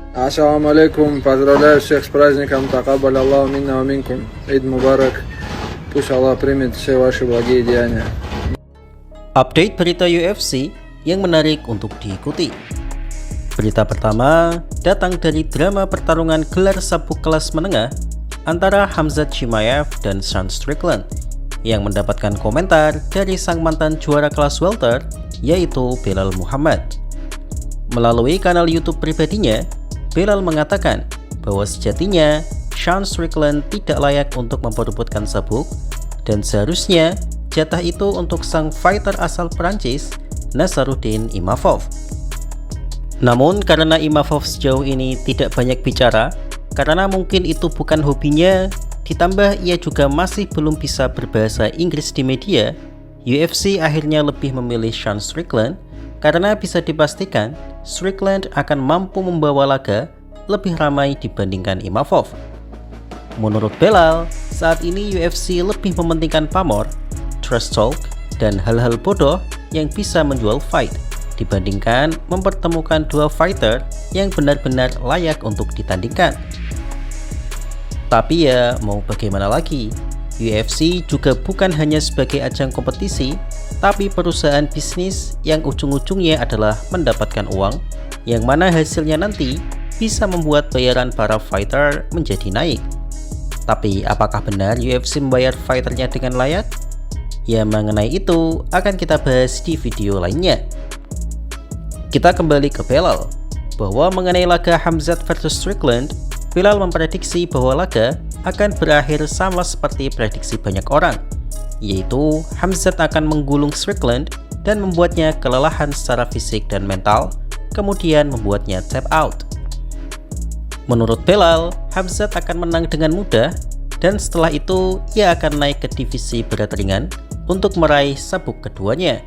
السلام عليكم. Поздравляю всех с праздником. Такаббаль Аллаху минна ва минкум. Ид Мубарак. Пусть Allah примет все ваши благие деяния. Update berita UFC yang menarik untuk diikuti. Berita pertama datang dari drama pertarungan gelar sabuk kelas menengah antara Khamzat Chimaev dan Sean Strickland yang mendapatkan komentar dari sang mantan juara kelas welter yaitu Belal Muhammad. Melalui kanal YouTube pribadinya, Belal mengatakan bahwa sejatinya Sean Strickland tidak layak untuk memperebutkan sabuk dan seharusnya jatah itu untuk sang fighter asal Perancis, Nasruddin Imavov. Namun karena Imavov sejauh ini tidak banyak bicara, karena mungkin itu bukan hobinya, ditambah ia juga masih belum bisa berbahasa Inggris di media, UFC akhirnya lebih memilih Sean Strickland karena bisa dipastikan Strickland akan mampu membawa laga lebih ramai dibandingkan Imavov. Menurut Belal, saat ini UFC lebih mementingkan pamor, trash talk, dan hal-hal bodoh yang bisa menjual fight dibandingkan mempertemukan dua fighter yang benar-benar layak untuk ditandingkan. Tapi ya mau bagaimana lagi, UFC juga bukan hanya sebagai ajang kompetisi, tapi perusahaan bisnis yang ujung-ujungnya adalah mendapatkan uang, yang mana hasilnya nanti bisa membuat bayaran para fighter menjadi naik. Tapi apakah benar UFC membayar fighternya dengan layak? Ya mengenai itu akan kita bahas di video lainnya. Kita kembali ke Belal, bahwa mengenai laga Khamzat vs Strickland, Belal memprediksi bahwa laga akan berakhir sama seperti prediksi banyak orang, yaitu Khamzat akan menggulung Strickland dan membuatnya kelelahan secara fisik dan mental, kemudian membuatnya tap out. Menurut Belal, Khamzat akan menang dengan mudah, dan setelah itu ia akan naik ke divisi berat ringan untuk meraih sabuk keduanya.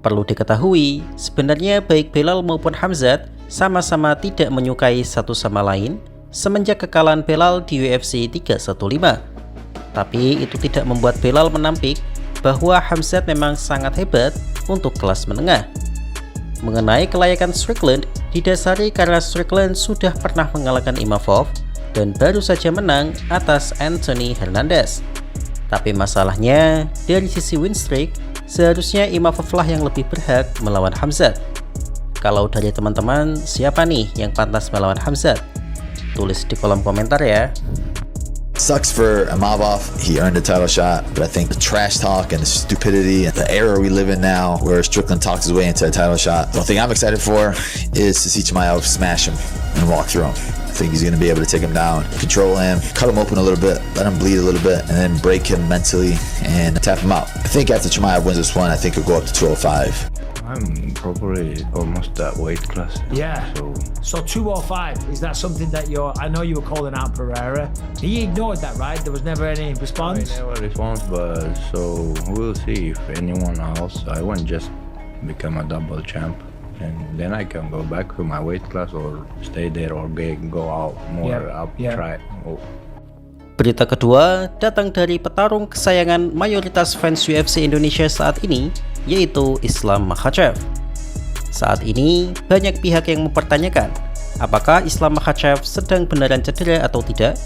Perlu diketahui, sebenarnya baik Belal maupun Khamzat sama-sama tidak menyukai satu sama lain semenjak kekalahan Belal di UFC 315. Tapi itu tidak membuat Belal menampik bahwa Khamzat memang sangat hebat untuk kelas menengah. Mengenai kelayakan Strickland didasari karena Strickland sudah pernah mengalahkan Imavov dan baru saja menang atas Anthony Hernandez. Tapi masalahnya, dari sisi win streak, seharusnya Imavov lah yang lebih berhak melawan Khamzat. Kalau dari teman-teman, siapa nih yang pantas melawan Khamzat? Tulis di kolom komentar ya. Sucks for Imavov. He earned a title shot, but I think the trash talk and the stupidity and the era we live in now, where Strickland talks his way into a title shot. The only thing I'm excited for is to see Chimaev smash him and walk through him. I think he's going to be able to take him down, control him, cut him open a little bit, let him bleed a little bit, and then break him mentally and tap him out. I think after Chimaev wins this one, I think he'll go up to 205. I'm probably almost that weight class. Yeah. So 205, is that something that I know you were calling out Pereira. He ignored that, right? There was never any response? I never response, but so we'll see if anyone else. I won't just become a double champ. And then I can go back to my weight class or stay there or go out more up, try. Berita kedua datang dari petarung kesayangan mayoritas fans UFC Indonesia saat ini, yaitu Islam Makhachev. Saat ini banyak pihak yang mempertanyakan apakah Islam Makhachev sedang beneran cedera atau tidak,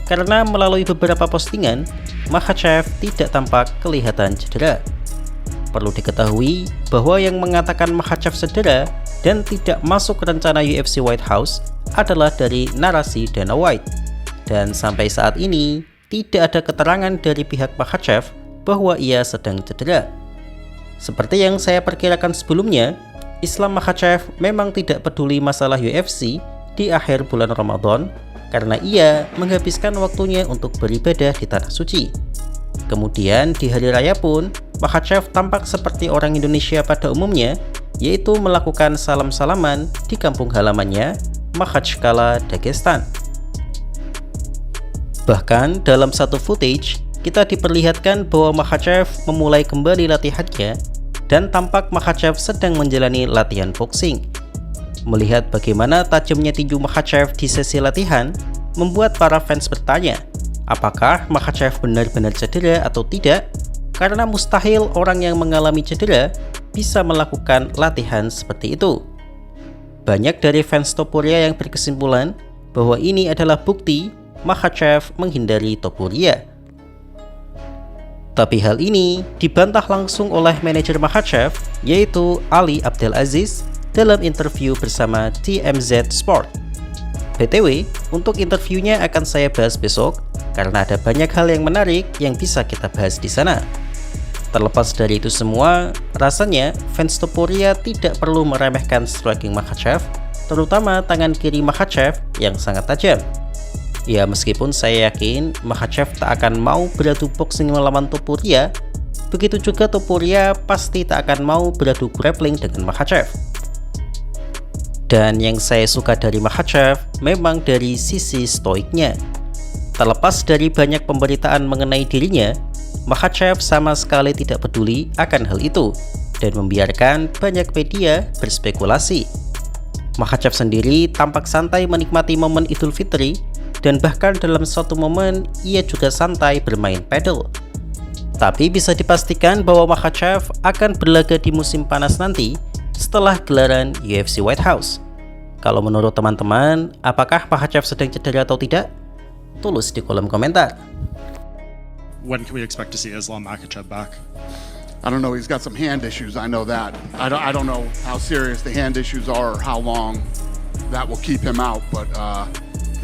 karena melalui beberapa postingan, Makhachev tidak tampak kelihatan cedera. Perlu diketahui bahwa yang mengatakan Makhachev cedera dan tidak masuk rencana UFC White House adalah dari narasi Dana White. Dan sampai saat ini tidak ada keterangan dari pihak Makhachev bahwa ia sedang cedera. Seperti yang saya perkirakan sebelumnya, Islam Makhachev memang tidak peduli masalah UFC di akhir bulan Ramadan karena ia menghabiskan waktunya untuk beribadah di Tanah Suci. Kemudian di hari raya pun, Makhachev tampak seperti orang Indonesia pada umumnya, yaitu melakukan salam-salaman di kampung halamannya, Makhachkala, Dagestan. Bahkan dalam satu footage, kita diperlihatkan bahwa Makhachev memulai kembali latihannya dan tampak Makhachev sedang menjalani latihan boxing. Melihat bagaimana tajamnya tinju Makhachev di sesi latihan, membuat para fans bertanya, apakah Makhachev benar-benar cedera atau tidak? Karena mustahil orang yang mengalami cedera bisa melakukan latihan seperti itu. banyak dari fans Topuria yang berkesimpulan bahwa ini adalah bukti Makhachev menghindari Topuria. Tapi hal ini dibantah langsung oleh manajer Makhachev, yaitu Ali Abdelaziz, dalam interview bersama TMZ Sport. BTW, untuk interviewnya akan saya bahas besok, karena ada banyak hal yang menarik yang bisa kita bahas di sana. Terlepas dari itu semua, rasanya fans Topuria tidak perlu meremehkan striking Makhachev, terutama tangan kiri Makhachev yang sangat tajam. Ya, meskipun saya yakin Makhachev tak akan mau beradu boxing melawan Topuria, begitu juga Topuria pasti tak akan mau beradu grappling dengan Makhachev. Dan yang saya suka dari Makhachev memang dari sisi stoiknya. Terlepas dari banyak pemberitaan mengenai dirinya, Makhachev sama sekali tidak peduli akan hal itu dan membiarkan banyak media berspekulasi. Makhachev sendiri tampak santai menikmati momen Idul Fitri, dan bahkan dalam suatu momen ia juga santai bermain paddle. Tapi bisa dipastikan bahwa Makhachev akan berlaga di musim panas nanti setelah gelaran UFC White House. Kalau menurut teman-teman, apakah Makhachev sedang cedera atau tidak? Tulis di kolom komentar. When can we expect to see Islam Makhachev back? I don't know. He's got some hand issues. I know that. I don't know how serious the hand issues are or how long that will keep him out. But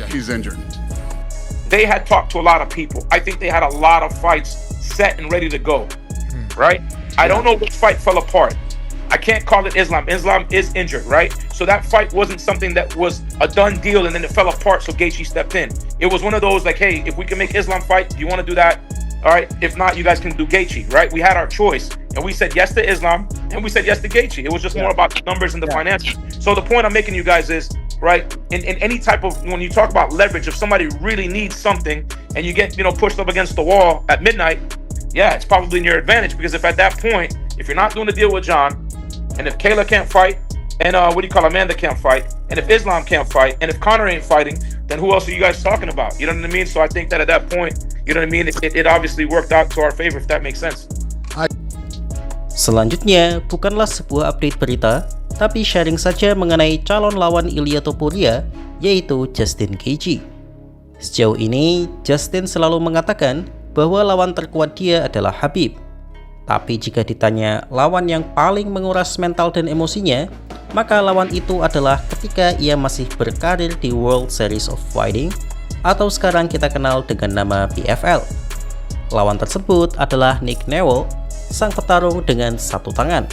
yeah, he's injured. They had talked to a lot of people. I think they had a lot of fights set and ready to go. Right? I don't know which fight fell apart. I can't call it Islam. Islam is injured, right? So that fight wasn't something that was a done deal and then it fell apart, so Gaethje stepped in. It was one of those like, hey, if we can make Islam fight, do you want to do that? All right. If not, you guys can do Gaethje, right? We had our choice, and we said yes to Islam, and we said yes to Gaethje. It was just more about the numbers and the financials. So the point I'm making you guys is, right, in any type of, when you talk about leverage, if somebody really needs something and you get, pushed up against the wall at midnight, yeah, it's probably in your advantage, because if at that point, if you're not doing a deal with John, and if Kayla can't fight, and Amanda can't fight, and if Islam can't fight, and if Conor ain't fighting, then who else are you guys talking about? You know what I mean? So I think that at that point, you know what I mean, it obviously worked out to our favor, if that makes sense. Selanjutnya, bukanlah sebuah update berita, tapi sharing saja mengenai calon lawan Ilia Topuria, yaitu Justin Gaethje. Sejauh ini, Justin selalu mengatakan bahwa lawan terkuat dia adalah Khabib. Tapi jika ditanya lawan yang paling menguras mental dan emosinya, maka lawan itu adalah ketika ia masih berkarir di World Series of Fighting, atau sekarang kita kenal dengan nama PFL. Lawan tersebut adalah Nick Newell, sang petarung dengan satu tangan.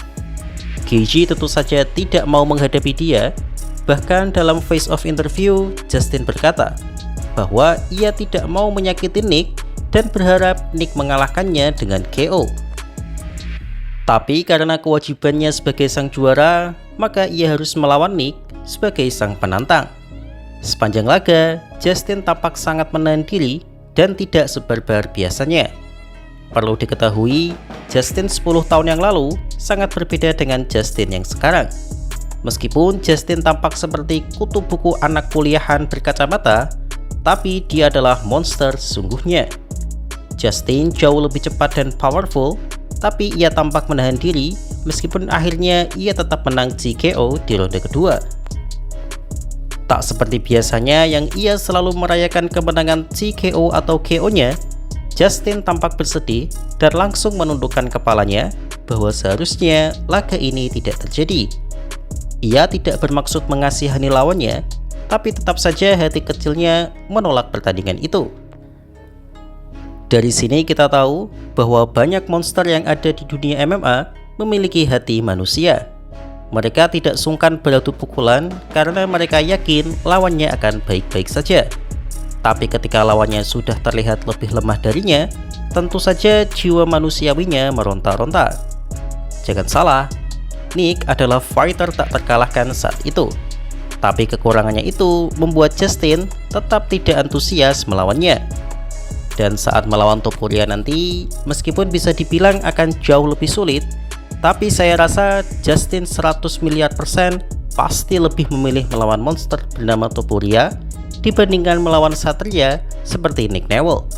Gaethje tentu saja tidak mau menghadapi dia. Bahkan dalam face-off interview, Justin berkata bahwa ia tidak mau menyakiti Nick dan berharap Nick mengalahkannya dengan KO. Tapi karena kewajibannya sebagai sang juara, maka ia harus melawan Nick sebagai sang penantang. Sepanjang laga, Justin tampak sangat menahan diri dan tidak sebarbar biasanya. Perlu diketahui, Justin 10 tahun yang lalu sangat berbeda dengan Justin yang sekarang. Meskipun Justin tampak seperti kutu buku anak kuliahan berkacamata, tapi dia adalah monster sesungguhnya. Justin jauh lebih cepat dan powerful, tapi ia tampak menahan diri meskipun akhirnya ia tetap menang TKO di ronde kedua. Tak seperti biasanya yang ia selalu merayakan kemenangan TKO atau KO-nya, Justin tampak bersedih dan langsung menundukkan kepalanya bahwa seharusnya laga ini tidak terjadi. Ia tidak bermaksud mengasihani lawannya, tapi tetap saja hati kecilnya menolak pertandingan itu. Dari sini kita tahu bahwa banyak monster yang ada di dunia MMA memiliki hati manusia. Mereka tidak sungkan beradu pukulan karena mereka yakin lawannya akan baik-baik saja. Tapi ketika lawannya sudah terlihat lebih lemah darinya, tentu saja jiwa manusiawinya meronta-ronta. Jangan salah, Nick adalah fighter tak terkalahkan saat itu. Tapi kekurangannya itu membuat Justin tetap tidak antusias melawannya. Dan saat melawan Topuria nanti, meskipun bisa dibilang akan jauh lebih sulit, tapi saya rasa Justin 100 miliar % pasti lebih memilih melawan monster bernama Topuria dibandingkan melawan Satria seperti Nick Newell.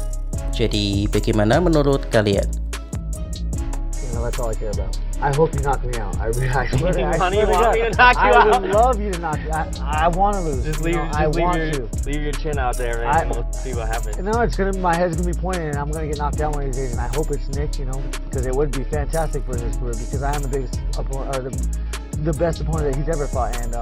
Jadi bagaimana menurut kalian? That's all I care about. I hope you knock me out. I swear to God. You want me to knock you I out? would love you to knock me out. I want to lose. Just you leave, know, just I leave, want your, to. leave your chin out there, man, and we'll see what happens. No, it's gonna. My head's gonna be pointing, and I'm gonna get knocked out one of these days. And I hope it's Nick, you know, because it would be fantastic for his career. Because I am the biggest opponent, or the best opponent that he's ever fought, and